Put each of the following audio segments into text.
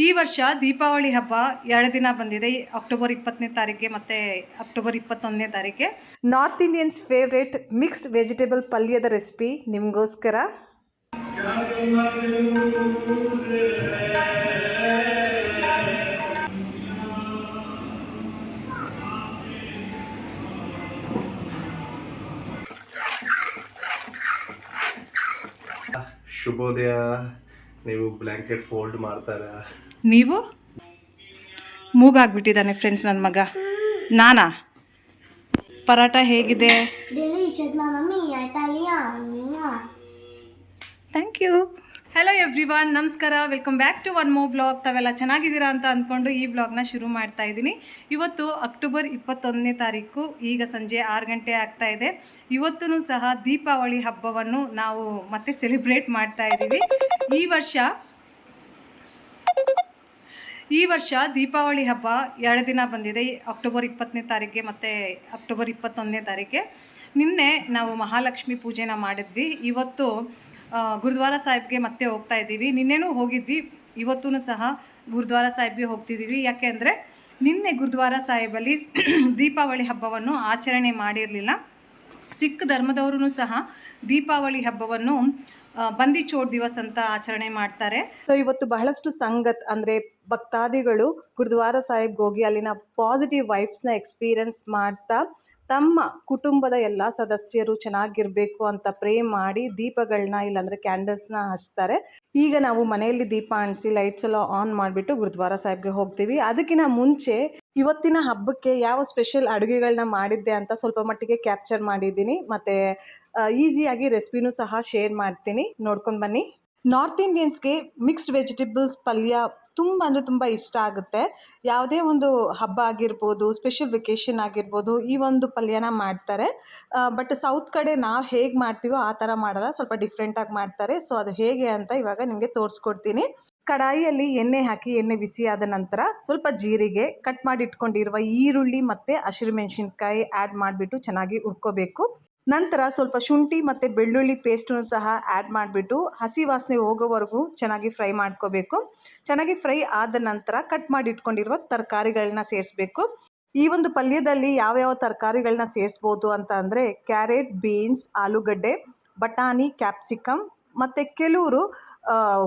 ಈ ವರ್ಷ ದೀಪಾವಳಿ ಹಬ್ಬ 2 ದಿನ ಬಂದಿದೆ. ಅಕ್ಟೋಬರ್ 20ನೇ ತಾರೀಕಿಗೆ ಮತ್ತು ಅಕ್ಟೋಬರ್ 21ನೇ ತಾರೀಕಿಗೆ north Indians favourite mixed vegetable ಪಲ್ಯದ ರೆಸಿಪಿ ನಿಮಗೋಸ್ಕರ. ಶುಭೋದಯ. ನೀವು ಬ್ಲ್ಯಾಂಕೆಟ್ ಫೋಲ್ಡ್ ಮಾಡ್ತಾರಾ? ನೀವು ಮೂಗಾಗ್ಬಿಟ್ಟಿದ್ದಾನೆ ಫ್ರೆಂಡ್ಸ್ ನನ್ನ ಮಗ. ನಾನಾ? ಪರಾಟ ಹೇಗಿದೆ? Thank you. ಹಲೋ ಎವ್ರಿವಾನ್, ನಮಸ್ಕಾರ. Welcome back to one more blog. ತಾವೆಲ್ಲ ಚೆನ್ನಾಗಿದ್ದೀರಾ ಅಂತ ಅಂದ್ಕೊಂಡು ಈ ಬ್ಲಾಗ್ನ ಶುರು ಮಾಡ್ತಾ ಇದ್ದೀನಿ. ಇವತ್ತು ಅಕ್ಟೋಬರ್ 21ನೇ ತಾರೀಕು, ಈಗ ಸಂಜೆ 6 ಗಂಟೆ ಆಗ್ತಾ ಇದೆ. ಇವತ್ತೂ ಸಹ ದೀಪಾವಳಿ ಹಬ್ಬವನ್ನು ನಾವು ಮತ್ತೆ ಸೆಲೆಬ್ರೇಟ್ ಮಾಡ್ತಾ ಇದ್ದೀವಿ. ಈ ವರ್ಷ ದೀಪಾವಳಿ ಹಬ್ಬ 2 ದಿನ ಬಂದಿದೆ. ಅಕ್ಟೋಬರ್ 20ನೇ ತಾರೀಕಿಗೆ ಮತ್ತು ಅಕ್ಟೋಬರ್ 21ನೇ ತಾರೀಕಿಗೆ. ನಿನ್ನೆ ನಾವು ಮಹಾಲಕ್ಷ್ಮಿ ಪೂಜೆನ ಮಾಡಿದ್ವಿ. ಇವತ್ತು ಗುರುದ್ವಾರ ಸಾಹಿಬ್ಗೆ ಮತ್ತೆ ಹೋಗ್ತಾ ಇದ್ದೀವಿ. ನಿನ್ನೆನೂ ಹೋಗಿದ್ವಿ, ಇವತ್ತೂ ಸಹ ಗುರುದ್ವಾರ ಸಾಹಿಬ್ಗೆ ಹೋಗ್ತಿದ್ದೀವಿ. ಯಾಕೆ ಅಂದರೆ ನಿನ್ನೆ ಗುರುದ್ವಾರ ಸಾಹಿಬಲ್ಲಿ ದೀಪಾವಳಿ ಹಬ್ಬವನ್ನು ಆಚರಣೆ ಮಾಡಿರಲಿಲ್ಲ. ಸಿಖ್ ಧರ್ಮದವರು ಸಹ ದೀಪಾವಳಿ ಹಬ್ಬವನ್ನು ಬಂದಿ ಚೋಡ್ ದಿವಸ್ ಅಂತ ಆಚರಣೆ ಮಾಡ್ತಾರೆ. ಸೊ ಇವತ್ತು ಬಹಳಷ್ಟು ಸಂಗತ್ ಅಂದರೆ ಭಕ್ತಾದಿಗಳು ಗುರುದ್ವಾರ ಸಾಹಿಬ್ಗೆ ಹೋಗಿ ಅಲ್ಲಿನ ಪಾಸಿಟಿವ್ ವೈಬ್ಸ್ನ ಎಕ್ಸ್ಪೀರಿಯನ್ಸ್ ಮಾಡ್ತಾ ತಮ್ಮ ಕುಟುಂಬದ ಎಲ್ಲ ಸದಸ್ಯರು ಚೆನ್ನಾಗಿರಬೇಕು ಅಂತ ಪ್ರೇ ಮಾಡಿ ದೀಪಗಳನ್ನ ಇಲ್ಲಾಂದರೆ ಕ್ಯಾಂಡಲ್ಸ್ನ ಹಚ್ತಾರೆ. ಈಗ ನಾವು ಮನೆಯಲ್ಲಿ ದೀಪ ಅಂಟಿಸಿ ಲೈಟ್ಸ್ ಎಲ್ಲ ಆನ್ ಮಾಡಿಬಿಟ್ಟು ಗುರುದ್ವಾರ ಸಾಹಿಬ್ಗೆ ಹೋಗ್ತೀವಿ. ಅದಕ್ಕಿಂತ ಮುಂಚೆ ಇವತ್ತಿನ ಹಬ್ಬಕ್ಕೆ ಯಾವ ಸ್ಪೆಷಲ್ ಅಡುಗೆಗಳನ್ನ ಮಾಡಿದ್ದೆ ಅಂತ ಸ್ವಲ್ಪ ಮಟ್ಟಿಗೆ ಕ್ಯಾಪ್ಚರ್ ಮಾಡಿದ್ದೀನಿ. ಮತ್ತು ಈಸಿಯಾಗಿ ರೆಸಿಪಿನೂ ಸಹ ಶೇರ್ ಮಾಡ್ತೀನಿ, ನೋಡ್ಕೊಂಡು ಬನ್ನಿ. ನಾರ್ತ್ ಇಂಡಿಯನ್ಸ್ಗೆ ಮಿಕ್ಸ್ಡ್ ವೆಜಿಟೇಬಲ್ಸ್ ಪಲ್ಯ ತುಂಬ ಅಂದರೆ ತುಂಬ ಇಷ್ಟ ಆಗುತ್ತೆ. ಯಾವುದೇ ಒಂದು ಹಬ್ಬ ಆಗಿರ್ಬೋದು, ಸ್ಪೆಷಲ್ ವೆಕೇಷನ್ ಆಗಿರ್ಬೋದು, ಈ ಒಂದು ಪಲ್ಯನ ಮಾಡ್ತಾರೆ. ಬಟ್ ಸೌತ್ ಕಡೆ ನಾವು ಹೇಗೆ ಮಾಡ್ತೀವೋ ಆ ಥರ ಮಾಡಲ್ಲ, ಸ್ವಲ್ಪ ಡಿಫ್ರೆಂಟಾಗಿ ಮಾಡ್ತಾರೆ. ಸೊ ಅದು ಹೇಗೆ ಅಂತ ಇವಾಗ ನಿಮಗೆ ತೋರಿಸ್ಕೊಡ್ತೀನಿ. ಕಡಾಯಿಯಲ್ಲಿ ಎಣ್ಣೆ ಹಾಕಿ, ಎಣ್ಣೆ ಬಿಸಿ ಆದ ನಂತರ ಸ್ವಲ್ಪ ಜೀರಿಗೆ, ಕಟ್ ಮಾಡಿ ಇಟ್ಕೊಂಡಿರುವ ಈರುಳ್ಳಿ ಮತ್ತು ಹಸಿರುಮೆಣಸಿನ್ಕಾಯಿ ಆ್ಯಡ್ ಮಾಡಿಬಿಟ್ಟು ಚೆನ್ನಾಗಿ ಹುರ್ಕೋಬೇಕು. ನಂತರ ಸ್ವಲ್ಪ ಶುಂಠಿ ಮತ್ತು ಬೆಳ್ಳುಳ್ಳಿ ಪೇಸ್ಟನ್ನು ಸಹ ಆ್ಯಡ್ ಮಾಡಿಬಿಟ್ಟು ಹಸಿ ವಾಸನೆ ಹೋಗೋವರೆಗೂ ಚೆನ್ನಾಗಿ ಫ್ರೈ ಮಾಡ್ಕೋಬೇಕು. ಚೆನ್ನಾಗಿ ಫ್ರೈ ಆದ ನಂತರ ಕಟ್ ಮಾಡಿ ಇಟ್ಕೊಂಡಿರುವ ತರಕಾರಿಗಳನ್ನ ಸೇರಿಸ್ಬೇಕು. ಈ ಒಂದು ಪಲ್ಯದಲ್ಲಿ ಯಾವ್ಯಾವ ತರಕಾರಿಗಳನ್ನ ಸೇರಿಸ್ಬೋದು ಅಂತ ಅಂದರೆ ಕ್ಯಾರೆಟ್, ಬೀನ್ಸ್, ಆಲೂಗಡ್ಡೆ, ಬಟಾಣಿ, ಕ್ಯಾಪ್ಸಿಕಮ್ ಮತ್ತು ಕೆಲವರು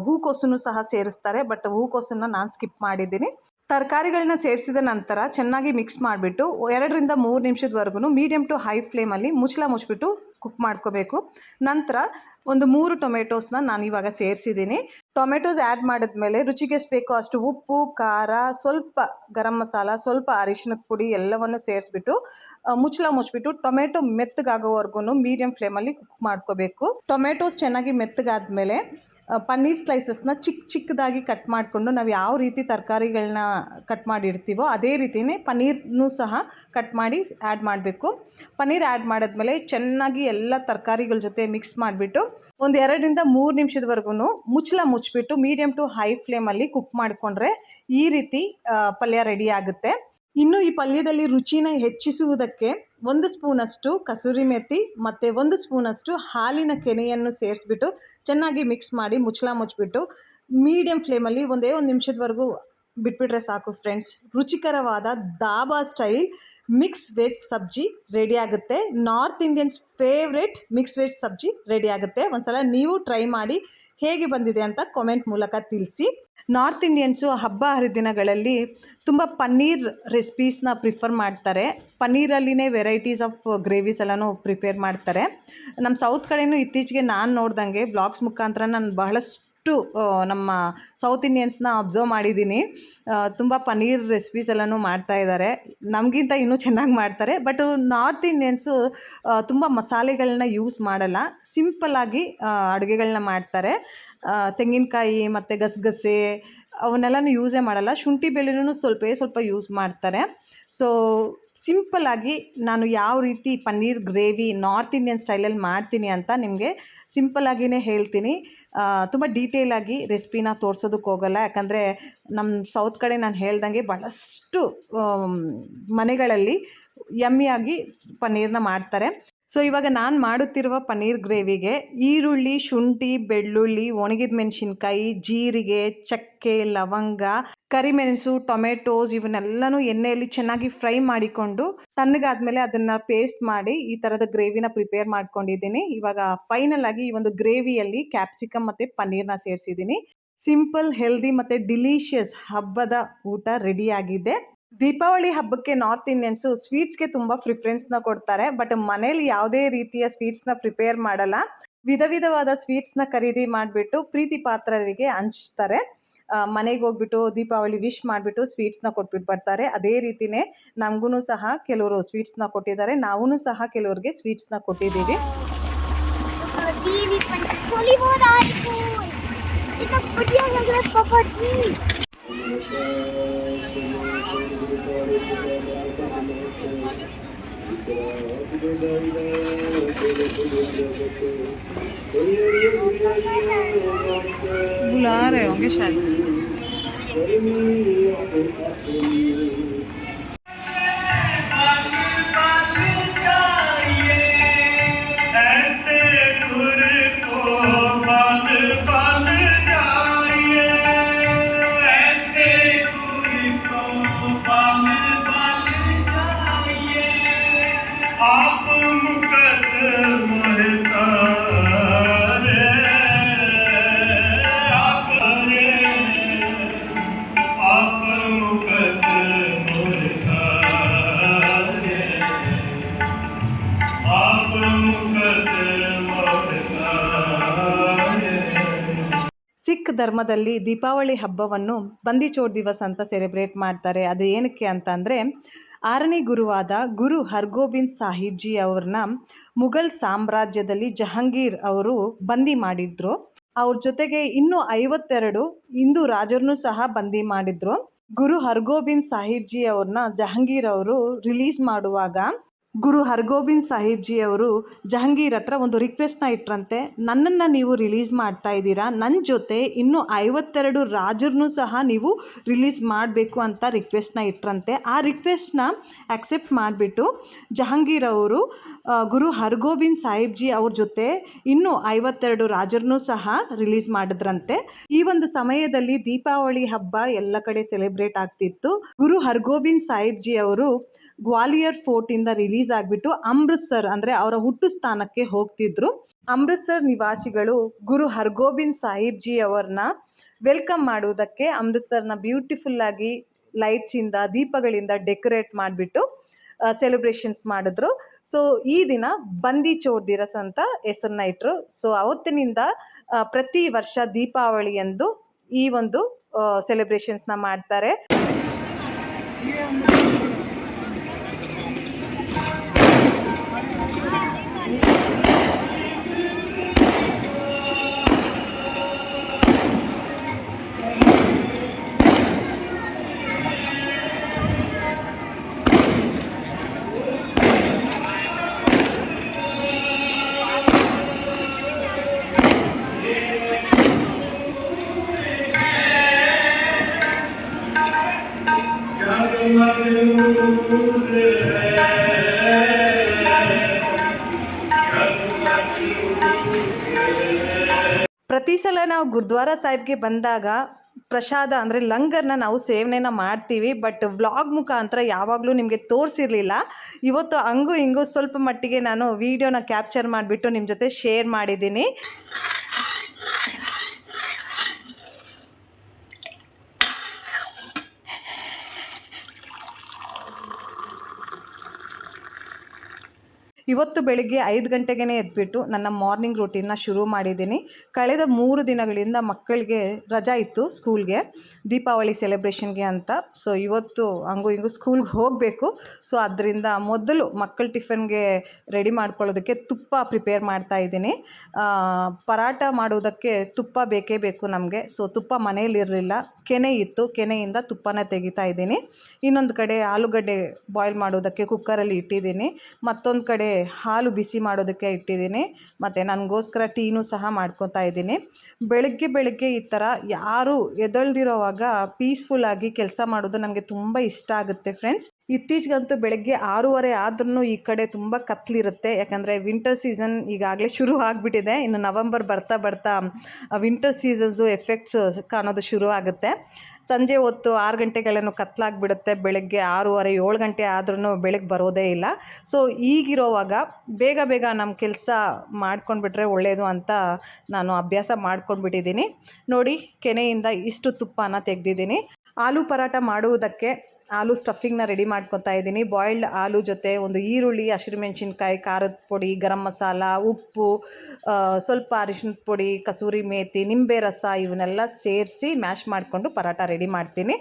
ಹೂಕೋಸನ್ನು ಸಹ ಸೇರಿಸ್ತಾರೆ. ಬಟ್ ಹೂಕೋಸನ್ನು ನಾನು ಸ್ಕಿಪ್ ಮಾಡಿದ್ದೀನಿ. ತರಕಾರಿಗಳನ್ನ ಸೇರಿಸಿದ ನಂತರ ಚೆನ್ನಾಗಿ ಮಿಕ್ಸ್ ಮಾಡಿಬಿಟ್ಟು 2 ರಿಂದ 3 ನಿಮಿಷದವರೆಗೂ ಮೀಡಿಯಮ್ ಟು ಹೈ ಫ್ಲೇಮಲ್ಲಿ ಮುಚ್ಚಿಬಿಟ್ಟು ಕುಕ್ ಮಾಡ್ಕೋಬೇಕು. ನಂತರ ಒಂದು 3 ಟೊಮೆಟೋಸ್ನ ನಾನು ಇವಾಗ ಸೇರಿಸಿದ್ದೀನಿ. ಟೊಮೆಟೋಸ್ ಆ್ಯಡ್ ಮಾಡಿದ್ಮೇಲೆ ರುಚಿಗೆ ಎಷ್ಟು ಬೇಕೋ ಅಷ್ಟು ಉಪ್ಪು, ಖಾರ, ಸ್ವಲ್ಪ ಗರಂ ಮಸಾಲ, ಸ್ವಲ್ಪ ಅರಿಶಿಣದ ಪುಡಿ ಎಲ್ಲವನ್ನು ಸೇರಿಸ್ಬಿಟ್ಟು ಮುಚ್ಚಿಬಿಟ್ಟು ಟೊಮೆಟೊ ಮೆತ್ತಗಾಗೋವರೆಗೂ ಮೀಡಿಯಮ್ ಫ್ಲೇಮಲ್ಲಿ ಕುಕ್ ಮಾಡ್ಕೋಬೇಕು. ಟೊಮೆಟೋಸ್ ಚೆನ್ನಾಗಿ ಮೆತ್ತಗಾದ್ಮೇಲೆ ಪನ್ನೀರ್ ಸ್ಲೈಸಸ್ನ ಚಿಕ್ಕದಾಗಿ ಕಟ್ ಮಾಡಿಕೊಂಡು ನಾವು ಯಾವ ರೀತಿ ತರಕಾರಿಗಳನ್ನ ಕಟ್ ಮಾಡಿರ್ತೀವೋ ಅದೇ ರೀತಿಯೇ ಪನ್ನೀರ್ನೂ ಸಹ ಕಟ್ ಮಾಡಿ ಆ್ಯಡ್ ಮಾಡಬೇಕು. ಪನ್ನೀರ್ ಆ್ಯಡ್ ಮಾಡಿದ್ಮೇಲೆ ಚೆನ್ನಾಗಿ ಎಲ್ಲ ತರಕಾರಿಗಳ ಜೊತೆ ಮಿಕ್ಸ್ ಮಾಡಿಬಿಟ್ಟು ಒಂದು 2 ರಿಂದ 3 ನಿಮಿಷದವರೆಗೂ ಮುಚ್ಚಿಬಿಟ್ಟು ಮೀಡಿಯಮ್ ಟು ಹೈ ಫ್ಲೇಮಲ್ಲಿ ಕುಕ್ ಮಾಡಿಕೊಂಡ್ರೆ ಈ ರೀತಿ ಪಲ್ಯ ರೆಡಿ ಆಗುತ್ತೆ. ಇನ್ನು ಈ ಪಲ್ಯದಲ್ಲಿ ರುಚಿನ ಹೆಚ್ಚಿಸುವುದಕ್ಕೆ 1 ಸ್ಪೂನಷ್ಟು ಕಸೂರಿ ಮೆಥಿ ಮತ್ತು 1 ಸ್ಪೂನಷ್ಟು ಹಾಲಿನ ಕೆನೆಯನ್ನು ಸೇರಿಸ್ಬಿಟ್ಟು ಚೆನ್ನಾಗಿ ಮಿಕ್ಸ್ ಮಾಡಿ ಮುಚ್ಚಿಬಿಟ್ಟು ಮೀಡಿಯಮ್ ಫ್ಲೇಮಲ್ಲಿ ಒಂದೇ 1 ನಿಮಿಷದವರೆಗೂ ಬಿಟ್ಬಿಟ್ರೆ ಸಾಕು ಫ್ರೆಂಡ್ಸ್. ರುಚಿಕರವಾದ ದಾಬಾ ಸ್ಟೈಲ್ ಮಿಕ್ಸ್ ವೆಜ್ ಸಬ್ಜಿ ರೆಡಿ ಆಗುತ್ತೆ. North Indians favourite mix veg ಸಬ್ಜಿ ರೆಡಿ ಆಗುತ್ತೆ. ಒಂದ್ಸಲ ನೀವು ಟ್ರೈ ಮಾಡಿ ಹೇಗೆ ಬಂದಿದೆ ಅಂತ ಕಾಮೆಂಟ್ ಮೂಲಕ ತಿಳಿಸಿ. ನಾರ್ತ್ ಇಂಡಿಯನ್ಸು ಹಬ್ಬ ಹರಿದಿನಗಳಲ್ಲಿ ತುಂಬ ಪನ್ನೀರ್ ರೆಸಿಪೀಸ್ನ ಪ್ರಿಫರ್ ಮಾಡ್ತಾರೆ. ಪನ್ನೀರಲ್ಲಿನೇ ವೆರೈಟೀಸ್ ಆಫ್ ಗ್ರೇವೀಸ್ ಎಲ್ಲನೂ ಪ್ರಿಪೇರ್ ಮಾಡ್ತಾರೆ. ನಮ್ಮ ಸೌತ್ ಕಡೆಯೂ ಇತ್ತೀಚೆಗೆ ನಾನು ನೋಡ್ದಂಗೆ ಬ್ಲಾಗ್ಸ್ ಮುಖಾಂತರ ನಾನು ಬಹಳಷ್ಟು ನಮ್ಮ ಸೌತ್ ಇಂಡಿಯನ್ಸ್ನ ಅಬ್ಸರ್ವ್ ಮಾಡಿದ್ದೀನಿ. ತುಂಬ ಪನ್ನೀರ್ ರೆಸಿಪೀಸ್ ಎಲ್ಲನೂ ಮಾಡ್ತಾಯಿದ್ದಾರೆ. ನಮಗಿಂತ ಇನ್ನೂ ಚೆನ್ನಾಗಿ ಮಾಡ್ತಾರೆ. ಬಟ್ ನಾರ್ತ್ ಇಂಡಿಯನ್ಸು ತುಂಬ ಮಸಾಲೆಗಳನ್ನ ಯೂಸ್ ಮಾಡಲ್ಲ, ಸಿಂಪಲ್ಲಾಗಿ ಅಡುಗೆಗಳನ್ನ ಮಾಡ್ತಾರೆ. ತೆಂಗಿನಕಾಯಿ ಮತ್ತು ಗಸಗಸೆ ಅವನ್ನೆಲ್ಲನೂ ಯೂಸೇ ಮಾಡಲ್ಲ. ಶುಂಠಿ ಬೆಳ್ಳುಳ್ಳಿನೂ ಸ್ವಲ್ಪ ಯೂಸ್ ಮಾಡ್ತಾರೆ. ಸೊ ಸಿಂಪಲ್ಲಾಗಿ ನಾನು ಯಾವ ರೀತಿ ಪನ್ನೀರ್ ಗ್ರೇವಿ ನಾರ್ತ್ ಇಂಡಿಯನ್ ಸ್ಟೈಲಲ್ಲಿ ಮಾಡ್ತೀನಿ ಅಂತ ನಿಮಗೆ ಸಿಂಪಲ್ಲಾಗಿಯೇ ಹೇಳ್ತೀನಿ. ತುಂಬ ಡೀಟೇಲಾಗಿ ರೆಸಿಪಿನ ತೋರಿಸೋದಕ್ಕೆ ಹೋಗಲ್ಲ. ಯಾಕಂದರೆ ನಮ್ಮ ಸೌತ್ ಕಡೆ ನಾನು ಹೇಳ್ದಂಗೆ ಭಾಳಷ್ಟು ಮನೆಗಳಲ್ಲಿ ಯಮ್ಮಿಯಾಗಿ ಪನ್ನೀರನ್ನ ಮಾಡ್ತಾರೆ. ಸೊ ಇವಾಗ ನಾನು ಮಾಡುತ್ತಿರುವ ಪನ್ನೀರ್ ಗ್ರೇವಿಗೆ ಈರುಳ್ಳಿ, ಶುಂಠಿ, ಬೆಳ್ಳುಳ್ಳಿ, ಒಣಗಿದ ಮೆಣಸಿನ್ಕಾಯಿ, ಜೀರಿಗೆ, ಚಕ್ಕೆ, ಲವಂಗ, ಕರಿಮೆಣಸು, ಟೊಮೆಟೋಸ್ ಇವನ್ನೆಲ್ಲನೂ ಎಣ್ಣೆಯಲ್ಲಿ ಚೆನ್ನಾಗಿ ಫ್ರೈ ಮಾಡಿಕೊಂಡು ತಣ್ಣಗಾದ್ಮೇಲೆ ಅದನ್ನು ಪೇಸ್ಟ್ ಮಾಡಿ ಈ ಥರದ ಗ್ರೇವಿನ ಪ್ರಿಪೇರ್ ಮಾಡ್ಕೊಂಡಿದ್ದೀನಿ. ಇವಾಗ ಫೈನಲ್ ಆಗಿ ಈ ಒಂದು ಗ್ರೇವಿಯಲ್ಲಿ ಕ್ಯಾಪ್ಸಿಕಮ್ ಮತ್ತು ಪನ್ನೀರ್ನ ಸೇರಿಸಿದ್ದೀನಿ. ಸಿಂಪಲ್, ಹೆಲ್ದಿ ಮತ್ತು ಡಿಲಿಷಿಯಸ್ ಹಬ್ಬದ ಊಟ ರೆಡಿಯಾಗಿದೆ. ದೀಪಾವಳಿ ಹಬ್ಬಕ್ಕೆ ನಾರ್ತ್ ಇಂಡಿಯನ್ಸು ಸ್ವೀಟ್ಸ್ಗೆ ತುಂಬ ಪ್ರಿಫರೆನ್ಸ್ನ ಕೊಡ್ತಾರೆ. ಬಟ್ ಮನೇಲಿ ಯಾವುದೇ ರೀತಿಯ ಸ್ವೀಟ್ಸ್ನ ಪ್ರಿಪೇರ್ ಮಾಡಲ್ಲ. ವಿಧವಾದ ಸ್ವೀಟ್ಸ್ನ ಖರೀದಿ ಮಾಡಿಬಿಟ್ಟು ಪ್ರೀತಿ ಪಾತ್ರರಿಗೆ ಹಂಚ್ತಾರೆ. ಮನೆಗೆ ಹೋಗ್ಬಿಟ್ಟು ದೀಪಾವಳಿ ವಿಶ್ ಮಾಡಿಬಿಟ್ಟು ಸ್ವೀಟ್ಸ್ನ ಕೊಟ್ಬಿಟ್ಟು ಬರ್ತಾರೆ. ಅದೇ ರೀತಿಯೇ ನಮಗೂ ಸಹ ಕೆಲವರು ಸ್ವೀಟ್ಸ್ನ ಕೊಟ್ಟಿದ್ದಾರೆ. ನಾವೂ ಸಹ ಕೆಲವ್ರಿಗೆ ಸ್ವೀಟ್ಸ್ನ ಕೊಟ್ಟಿದ್ದೀವಿ. बुला रहे होंगे शायद. ಸಿಖ್ ಧರ್ಮದಲ್ಲಿ ದೀಪಾವಳಿ ಹಬ್ಬವನ್ನು ಬಂದಿ ಚೋರ್ ದಿವಸ್ ಅಂತ ಸೆಲೆಬ್ರೇಟ್ ಮಾಡ್ತಾರೆ. ಅದು ಏನಕ್ಕೆ ಅಂತಂದರೆ 6ನೇ ಗುರುವಾದ ಗುರು ಹರ್ಗೋಬಿಂದ್ ಸಾಹಿಬ್ಜಿ ಅವ್ರನ್ನ ಮುಘಲ್ ಸಾಮ್ರಾಜ್ಯದಲ್ಲಿ ಜಹಾಂಗೀರ್ ಅವರು ಬಂದಿ ಮಾಡಿದ್ರು. ಅವ್ರ ಜೊತೆಗೆ ಇನ್ನೂ 52 ಹಿಂದೂ ರಾಜರನ್ನು ಸಹ ಬಂದಿ ಮಾಡಿದ್ರು. ಗುರು ಹರ್ಗೋಬಿಂದ್ ಸಾಹಿಬ್ಜಿ ಅವ್ರನ್ನ ಜಹಾಂಗೀರ್ ಅವರು ರಿಲೀಸ್ ಮಾಡುವಾಗ ಗುರು ಹರ್ಗೋಬಿಂದ್ ಸಾಹಿಬ್ಜಿ ಅವರು ಜಹಾಂಗೀರ್ ಹತ್ರ ಒಂದು ರಿಕ್ವೆಸ್ಟ್ನ ಇಟ್ರಂತೆ. ನನ್ನನ್ನು ನೀವು ರಿಲೀಸ್ ಮಾಡ್ತಾ ಇದ್ದೀರಾ, ನನ್ನ ಜೊತೆ ಇನ್ನೂ 52 ರಾಜರನ್ನು ಸಹ ನೀವು ರಿಲೀಸ್ ಮಾಡಬೇಕು ಅಂತ ರಿಕ್ವೆಸ್ಟ್ನ ಇಟ್ರಂತೆ. ಆ ರಿಕ್ವೆಸ್ಟ್ನ ಆಕ್ಸೆಪ್ಟ್ ಮಾಡಿಬಿಟ್ಟು ಜಹಾಂಗೀರ್ ಅವರು ಗುರು ಹರ್ಗೋಬಿಂದ್ ಸಾಹಿಬ್ಜಿ ಅವ್ರ ಜೊತೆ ಇನ್ನೂ 52 ರಾಜರನ್ನು ಸಹ ರಿಲೀಸ್ ಮಾಡಿದ್ರಂತೆ. ಈ ಒಂದು ಸಮಯದಲ್ಲಿ ದೀಪಾವಳಿ ಹಬ್ಬ ಎಲ್ಲ ಕಡೆ ಸೆಲೆಬ್ರೇಟ್ ಆಗ್ತಿತ್ತು. ಗುರು ಹರ್ಗೋಬಿಂದ್ ಸಾಹಿಬ್ಜಿ ಅವರು ಗ್ವಾಲಿಯರ್ ಫೋರ್ಟಿಂದ ರಿಲೀಸ್ ಆಗಿಬಿಟ್ಟು ಅಮೃತ್ಸರ್ ಅಂದರೆ ಅವರ ಹುಟ್ಟು ಸ್ಥಾನಕ್ಕೆ ಹೋಗ್ತಿದ್ರು. ಅಮೃತ್ಸರ್ ನಿವಾಸಿಗಳು ಗುರು ಹರ್ಗೋಬಿಂದ್ ಸಾಹಿಬ್ಜಿ ಅವ್ರನ್ನ ವೆಲ್ಕಮ್ ಮಾಡುವುದಕ್ಕೆ ಅಮೃತ್ಸರ್ನ ಬ್ಯೂಟಿಫುಲ್ಲಾಗಿ ಲೈಟ್ಸಿಂದ, ದೀಪಗಳಿಂದ ಡೆಕೋರೇಟ್ ಮಾಡಿಬಿಟ್ಟು ಸೆಲೆಬ್ರೇಷನ್ಸ್ ಮಾಡಿದ್ರು. ಸೊ ಈ ದಿನ ಬಂದಿ ಚೋರ್ ದಿವಸ್ ಅಂತ ಹೆಸರನ್ನ ಇಟ್ಟರು. ಸೊ ಅವತ್ತಿನಿಂದ ಪ್ರತಿ ವರ್ಷ ದೀಪಾವಳಿಯಂದು ಈ ಒಂದು ಸೆಲೆಬ್ರೇಷನ್ಸ್ನ ಮಾಡ್ತಾರೆ. ಪ್ರತಿ ಸಲ ನಾವು ಗುರುದ್ವಾರ ಸಾಹಿಬ್ಗೆ ಬಂದಾಗ ಪ್ರಸಾದ ಅಂದರೆ ಲಂಗರ್ನ ನಾವು ಸೇವನೆನ ಮಾಡ್ತೀವಿ. ಬಟ್ ವ್ಲಾಗ್ ಮುಖಾಂತರ ಯಾವಾಗಲೂ ನಿಮಗೆ ತೋರಿಸಿರಲಿಲ್ಲ. ಇವತ್ತು ಹಂಗೂ ಹಿಂಗೂ ಸ್ವಲ್ಪ ಮಟ್ಟಿಗೆ ನಾನು ವೀಡಿಯೋನ ಕ್ಯಾಪ್ಚರ್ ಮಾಡಿಬಿಟ್ಟು ನಿಮ್ಮ ಜೊತೆ ಶೇರ್ ಮಾಡಿದ್ದೀನಿ. ಇವತ್ತು ಬೆಳಿಗ್ಗೆ 5 ಗಂಟೆಗೇ ಎದ್ಬಿಟ್ಟು ನನ್ನ ಮಾರ್ನಿಂಗ್ ರೂಟೀನ್ನ ಶುರು ಮಾಡಿದ್ದೀನಿ. ಕಳೆದ 3 ದಿನಗಳಿಂದ ಮಕ್ಕಳಿಗೆ ರಜಾ ಇತ್ತು ಸ್ಕೂಲ್ಗೆ, ದೀಪಾವಳಿ ಸೆಲೆಬ್ರೇಷನ್ಗೆ ಅಂತ. ಸೊ ಇವತ್ತು ಹಂಗೂ ಹಿಂಗೂ ಸ್ಕೂಲ್ಗೆ ಹೋಗಬೇಕು. ಸೊ ಅದರಿಂದ ಮೊದಲು ಮಕ್ಕಳ ಟಿಫನ್ಗೆ ರೆಡಿ ಮಾಡ್ಕೊಳ್ಳೋದಕ್ಕೆ ತುಪ್ಪ ಪ್ರಿಪೇರ್ ಮಾಡ್ತಾಯಿದ್ದೀನಿ. ಪರಾಟ ಮಾಡೋದಕ್ಕೆ ತುಪ್ಪ ಬೇಕೇ ಬೇಕು ನಮಗೆ. ಸೊ ತುಪ್ಪ ಮನೇಲಿರಲಿಲ್ಲ, ಕೆನೆ ಇತ್ತು, ಕೆನೆಯಿಂದ ತುಪ್ಪನ ತೆಗಿತಾ ಇದ್ದೀನಿ. ಇನ್ನೊಂದು ಕಡೆ ಆಲೂಗಡ್ಡೆ ಬಾಯ್ಲ್ ಮಾಡೋದಕ್ಕೆ ಕುಕ್ಕರಲ್ಲಿ ಇಟ್ಟಿದ್ದೀನಿ. ಮತ್ತೊಂದು ಕಡೆ ಹಾಲು ಬಿಸಿ ಮಾಡೋದಕ್ಕೆ ಇಟ್ಟಿದ್ದೀನಿ. ಮತ್ತು ನನಗೋಸ್ಕರ ಟೀನೂ ಸಹ ಮಾಡ್ಕೊತಾ ಇದ್ದೀನಿ. ಬೆಳಗ್ಗೆ ಈ ಥರ ಯಾರು ಎದ್ದೇಳ್ದಿರೋವಾಗ ಪೀಸ್ಫುಲ್ಲಾಗಿ ಕೆಲಸ ಮಾಡೋದು ನನಗೆ ತುಂಬ ಇಷ್ಟ ಆಗುತ್ತೆ ಫ್ರೆಂಡ್ಸ್. ಇತ್ತೀಚೆಗಂತೂ ಬೆಳಗ್ಗೆ 6:30 ಆದ್ರೂ ಈ ಕಡೆ ತುಂಬ ಕತ್ಲಿರುತ್ತೆ. ಯಾಕಂದರೆ ವಿಂಟರ್ ಸೀಸನ್ ಈಗಾಗಲೇ ಶುರು ಆಗಿಬಿಟ್ಟಿದೆ. ಇನ್ನು ನವಂಬರ್ ಬರ್ತಾ ಬರ್ತಾ ವಿಂಟರ್ ಸೀಸನ್ಸು ಎಫೆಕ್ಟ್ಸ್ ಕಾಣೋದು ಶುರು ಆಗುತ್ತೆ. ಸಂಜೆ ಹೊತ್ತು 6 ಗಂಟೆಗಳೇನೋ ಕತ್ಲಾಗಿಬಿಡುತ್ತೆ. ಬೆಳಗ್ಗೆ 6:30 7 ಗಂಟೆ ಆದ್ರೂ ಬೆಳಗ್ಗೆ ಬರೋದೇ ಇಲ್ಲ. ಸೊ ಈಗಿರೋವಾಗ ಬೇಗ ಬೇಗ ನಮ್ಮ ಕೆಲಸ ಮಾಡ್ಕೊಂಡ್ಬಿಟ್ರೆ ಒಳ್ಳೆಯದು ಅಂತ ನಾನು ಅಭ್ಯಾಸ ಮಾಡ್ಕೊಂಡ್ಬಿಟ್ಟಿದ್ದೀನಿ. ನೋಡಿ, ಕೆನೆಯಿಂದ ಇಷ್ಟು ತುಪ್ಪನ ತೆಗೆದಿದ್ದೀನಿ. ಆಲೂ ಪರಾಟ ಮಾಡುವುದಕ್ಕೆ ಆಲೂ ಸ್ಟಫಿಂಗ್ನ ರೆಡಿ ಮಾಡ್ಕೊತಾ ಇದ್ದೀನಿ. ಬಾಯ್ಲ್ಡ್ ಆಲೂ ಜೊತೆ ಒಂದು ಈರುಳ್ಳಿ, ಹಸಿರುಮೆಣಸಿನ್ಕಾಯಿ, ಖಾರದ ಪುಡಿ, ಗರಂ ಮಸಾಲ, ಉಪ್ಪು, ಸ್ವಲ್ಪ ಅರಿಶಿಣದ ಪುಡಿ, ಕಸೂರಿ ಮೇಥಿ, ನಿಂಬೆ ರಸ ಇವನ್ನೆಲ್ಲ ಸೇರಿಸಿ ಮ್ಯಾಶ್ ಮಾಡಿಕೊಂಡು ಪರಾಟ ರೆಡಿ ಮಾಡ್ತೀನಿ.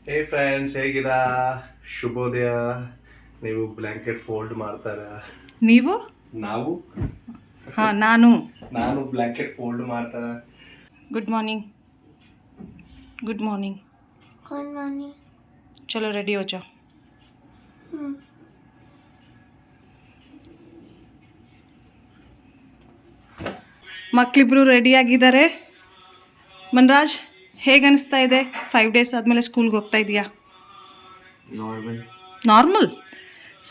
ಹೇ ಫ್ರೆಂಡ್ಸ್, ಹೇಗಿದಾ? ಶುಭೋದಯ. ನೀವು ಬ್ಲ್ಯಾಂಕೆಟ್ ಫೋಲ್ಡ್ ಮಾಡ್ತಾರಾ? ನೀವು? ನಾವು? ಹಾಂ, ನಾನು ಬ್ಲ್ಯಾಂಕೆಟ್ ಫೋಲ್ಡ್ ಮಾಡ್ತಾರ. Good morning. Good morning. चलो रेडी हो जाओ. ಮಕ್ಕಳಿಬ್ರು ರೆಡಿ ಆಗಿದ್ದಾರೆ. ಮನ್ರಾಜ್, ಹೇಗೆ ಅನಿಸ್ತಾ ಇದೆ? 5 ಡೇಸ್ ಆದಮೇಲೆ ಸ್ಕೂಲ್ಗೆ ಹೋಗ್ತಾ ಇದೆಯಾ? ನಾರ್ಮಲ್.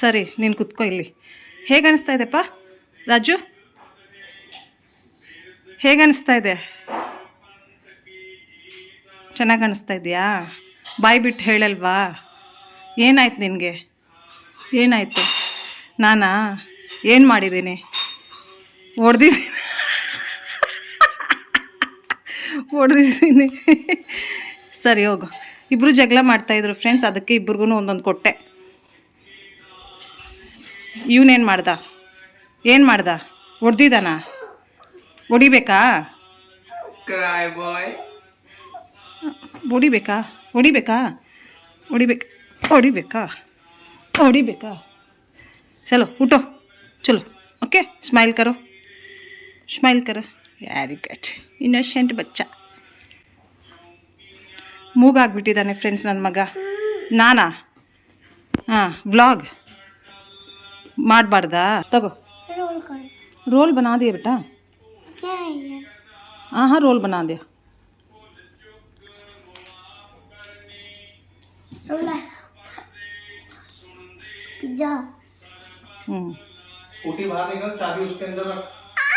ಸರಿ, ನೀನು ಕುತ್ಕೋ ಇಲ್ಲಿ. ಹೇಗೆ ಅನಿಸ್ತಾ ಇದೆಪ್ಪ ರಾಜು? ಹೇಗೆ ಅನಿಸ್ತಾ ಇದೆ? ಚೆನ್ನಾಗಿ ಕಾಣಿಸ್ತಾ ಇದೆಯಾ? ಬಾಯಿ ಬಿಟ್ಟು ಹೇಳಲ್ವಾ? ಏನಾಯ್ತು ನಿನಗೆ? ಏನಾಯಿತು? ನಾನಾ ಏನು ಮಾಡಿದ್ದೀನಿ? ಹೊಡೆದಿದ್ದೀನಿ. ಸರಿ ಹೋಗು. ಇಬ್ಬರು ಜಗಳ ಮಾಡ್ತಾಯಿದ್ರು ಫ್ರೆಂಡ್ಸ್, ಅದಕ್ಕೆ ಇಬ್ರಿಗೂ ಒಂದೊಂದು ಕೊಟ್ಟೆ. ಇವನೇನು ಮಾಡ್ದ? ಏನು ಮಾಡ್ದ? ಹೊಡೆದಿದ್ದಾನ? ಹೊಡಿಬೇಕಾ? ಹೊಡಿಬೇಕಾ? ಹೊಡಿಬೇಕಾ? ಹೊಡಿಬೇಕಾ? ಚಲೋ ಉठೋ. ಚಲೋ, ಓಕೆ. ಸ್ಮೈಲ್ ಕರೋ. Very good. ಇನ್ನೋಸೆಂಟ್ ಬಚ್ಚ. ಮೂಗಾಗ್ಬಿಟ್ಟಿದ್ದಾನೆ ಫ್ರೆಂಡ್ಸ್ ನನ್ನ ಮಗ. ನಾನಾ? ಹಾಂ, ವ್ಲಾಗ್ ಮಾಡಬಾರ್ದಾ? ತಗೋ, रोल बना दिया बेटा. क्या है ये? हाँ, रोल बना दिया. पिज्जा. स्कूटी बाहर निकल, चाबी उसके अंदर रख.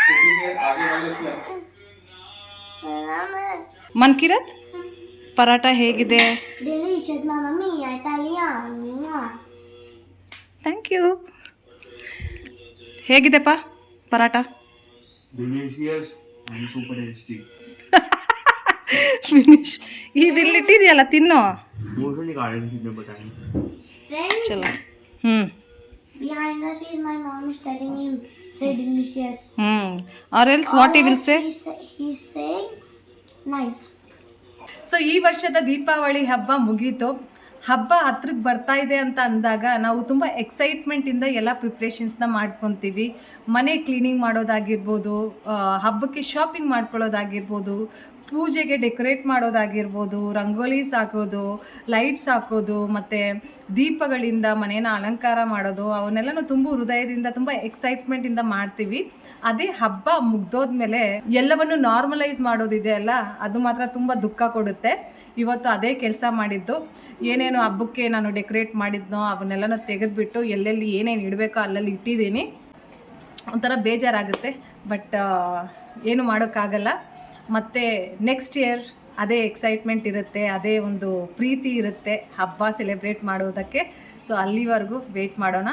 स्कूटी के आगे वाले उसमें. ಮನ್ಕಿರತ್, ಪರಾಟ ಹೇಗಿದೆ? Delicious, mamma mia, Italiano. Thank you. ಹೇಗಿದೆಪ್ಪ paratha? Delicious and super tasty. Finish. ಇದಿಲ್ಲಿಟ್ಟಿದೆಯಲ್ಲ, ತಿನ್ನೋ. मुझे निकाले कितने बताएं. Friends, ಚಲೋ. behind us is my mom is telling him, say delicious. Or else what he will say? He's saying nice. So ಈ ವರ್ಷದ ದೀಪಾವಳಿ ಹಬ್ಬ ಮುಗೀತು. ಹಬ್ಬ ಹತ್ರಕ್ಕೆ ಬರ್ತಾ ಇದೆ ಅಂತ ಅಂದಾಗ ನಾವು ತುಂಬ ಎಕ್ಸೈಟ್ಮೆಂಟಿಂದ ಎಲ್ಲ ಪ್ರಿಪ್ರೇಷನ್ಸ್ನ ಮಾಡ್ಕೊತೀವಿ. ಮನೆ ಕ್ಲೀನಿಂಗ್ ಮಾಡೋದಾಗಿರ್ಬೋದು, ಹಬ್ಬಕ್ಕೆ ಶಾಪಿಂಗ್ ಮಾಡ್ಕೊಳ್ಳೋದಾಗಿರ್ಬೋದು, ಪೂಜೆಗೆ ಡೆಕೋರೇಟ್ ಮಾಡೋದಾಗಿರ್ಬೋದು, ರಂಗೋಲೀಸ್ ಹಾಕೋದು, ಲೈಟ್ಸ್ ಹಾಕೋದು, ಮತ್ತು ದೀಪಗಳಿಂದ ಮನೇನ ಅಲಂಕಾರ ಮಾಡೋದು, ಅವನ್ನೆಲ್ಲನೂ ತುಂಬ ಹೃದಯದಿಂದ ತುಂಬ ಎಕ್ಸೈಟ್ಮೆಂಟಿಂದ ಮಾಡ್ತೀವಿ. ಅದೇ ಹಬ್ಬ ಮುಗ್ದೋದ್ಮೇಲೆ ಎಲ್ಲವನ್ನು ನಾರ್ಮಲೈಸ್ ಮಾಡೋದಿದೆ ಅಲ್ಲ, ಅದು ಮಾತ್ರ ತುಂಬ ದುಃಖ ಕೊಡುತ್ತೆ. ಇವತ್ತು ಅದೇ ಕೆಲಸ ಮಾಡಿದ್ದು. ಏನೇನು ಹಬ್ಬಕ್ಕೆ ನಾನು ಡೆಕೋರೇಟ್ ಮಾಡಿದ್ನೋ ಅವನ್ನೆಲ್ಲನೂ ತೆಗೆದುಬಿಟ್ಟು ಎಲ್ಲೆಲ್ಲಿ ಏನೇನು ಇಡಬೇಕೋ ಅಲ್ಲಲ್ಲಿ ಇಟ್ಟಿದ್ದೀನಿ. ಒಂಥರ ಬೇಜಾರಾಗುತ್ತೆ, ಬಟ್ ಏನು ಮಾಡೋಕ್ಕಾಗಲ್ಲ. ಮತ್ತು ನೆಕ್ಸ್ಟ್ ಇಯರ್ ಅದೇ ಎಕ್ಸೈಟ್ಮೆಂಟ್ ಇರುತ್ತೆ, ಅದೇ ಒಂದು ಪ್ರೀತಿ ಇರುತ್ತೆ ಹಬ್ಬ ಸೆಲೆಬ್ರೇಟ್ ಮಾಡೋದಕ್ಕೆ. ಸೊ ಅಲ್ಲಿವರೆಗೂ ವೆಯ್ಟ್ ಮಾಡೋಣ.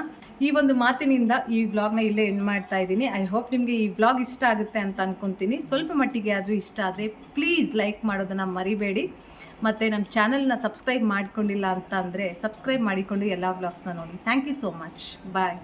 ಈ ಒಂದು ಮಾತಿನಿಂದ ಈ ವ್ಲಾಗ್ನ ಇಲ್ಲೇ ಎಂಡ್ ಮಾಡ್ತಾ ಇದ್ದೀನಿ. ಐ ಹೋಪ್ ನಿಮಗೆ ಈ ವ್ಲಾಗ್ ಇಷ್ಟ ಆಗುತ್ತೆ ಅಂತ ಅಂದ್ಕೊತೀನಿ. ಸ್ವಲ್ಪ ಮಟ್ಟಿಗೆ ಆದರೂ ಇಷ್ಟ ಆದರೆ ಪ್ಲೀಸ್ ಲೈಕ್ ಮಾಡೋದನ್ನು ಮರಿಬೇಡಿ. ಮತ್ತು ನಮ್ಮ ಚಾನಲ್ನ ಸಬ್ಸ್ಕ್ರೈಬ್ ಮಾಡ್ಕೊಂಡಿಲ್ಲ ಅಂತ ಅಂದರೆ ಸಬ್ಸ್ಕ್ರೈಬ್ ಮಾಡಿಕೊಂಡು ಎಲ್ಲ ವ್ಲಾಗ್ಸ್ನ ನೋಡಿ. Thank you so much. Bye.